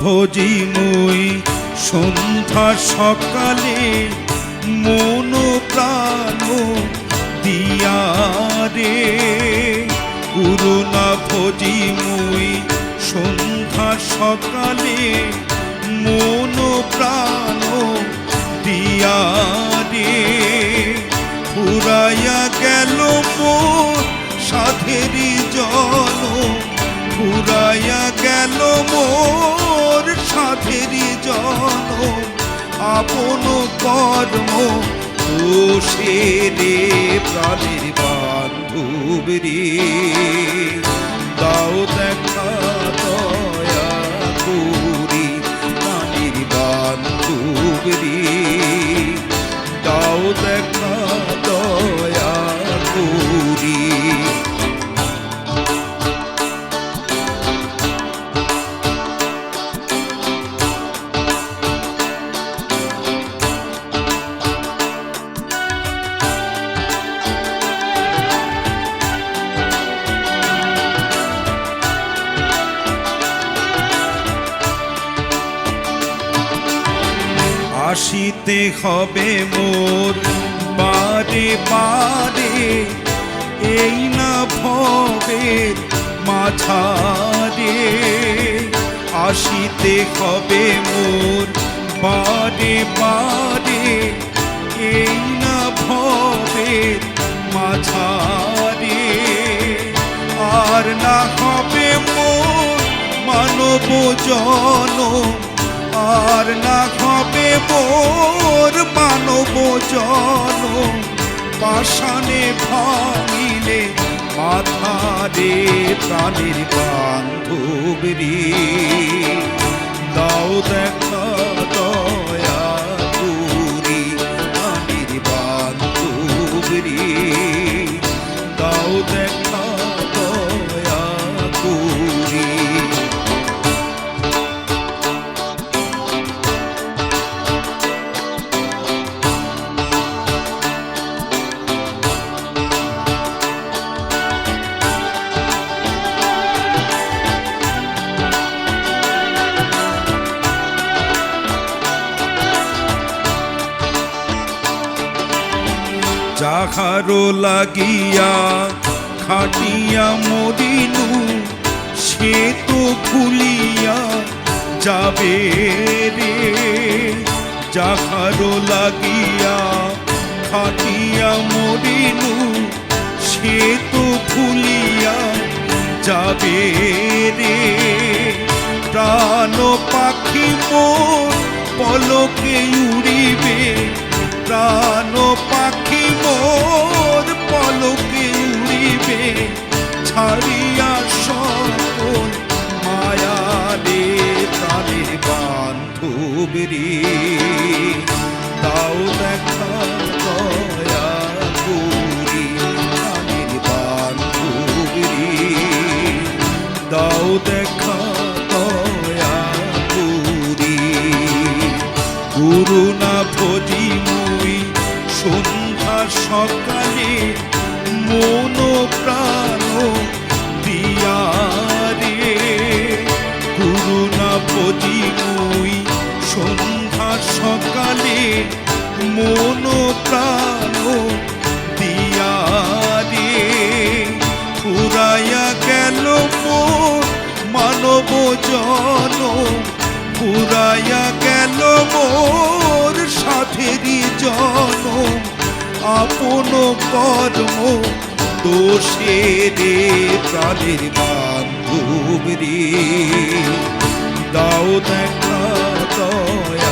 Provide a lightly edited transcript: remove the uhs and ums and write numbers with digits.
ভজি মুই সন্ধ্যা সকালে মন প্রাণ দিয়া রে। করুণা ভজি মুই সন্ধ্যা সকালে মন প্রাণ দিয়া রে। ফুরাইয়া গেল মোর সাধেরি জন, ফুরাইয়া গেল মোর সাধেরি জন। আপন কর্ম দোষে রে প্রাণের বান্ধব রে। দাও দেখা দয়া করি প্রাণের বান্ধব রে। দাও দেখা দয়া করি। আসিতে হবে মোর বারে বারে, এই না ভবের মাঝারে। আসিতে হবে মোর বারে বারে, এই না ভবের মাঝারে। আর না হবে মোর মানব জনম, আর না হবে মোর মানব জনম। পাষাণে ভাঙিলে মাথারে প্রাণের বান্ধব রে। দাও দেখা দয়া করি প্রাণের বান্ধব রে। দাও দেখা দয়া করি। যাহারো লাগিয়া খাটিয়া মরিনু, সে তো ভুলিয়া যাবে রে। যাহারো লাগিয়া খাটিয়া মরিনু, সে তো ভুলিয়া যাবে রে। প্রাণ পাখি মোর পলকে উড়িবে, প্রাণ পাখি মোর পলকে উড়িবে। ছাড়িয়া সকল মায়া রে প্রাণের বান্ধব রে। দাও দেখা দয়া করি প্রাণের বান্ধব রে। দাও দেখা দয়া করি। করুণা ভজি মুই সন্ধ্যা সকালে মন প্রাণ দিয়া রে। করুণা ভজি মুই সন্ধ্যা সকালে মন প্রাণ দিয়া রে। ফুরাইয়া গেল মোর মানব জনম, ফুরাইয়া গেল মোর সাধেরি জনম। আপন কর্ম দোষে রে প্রাণের বান্ধব রে। দাও দেখা দয়া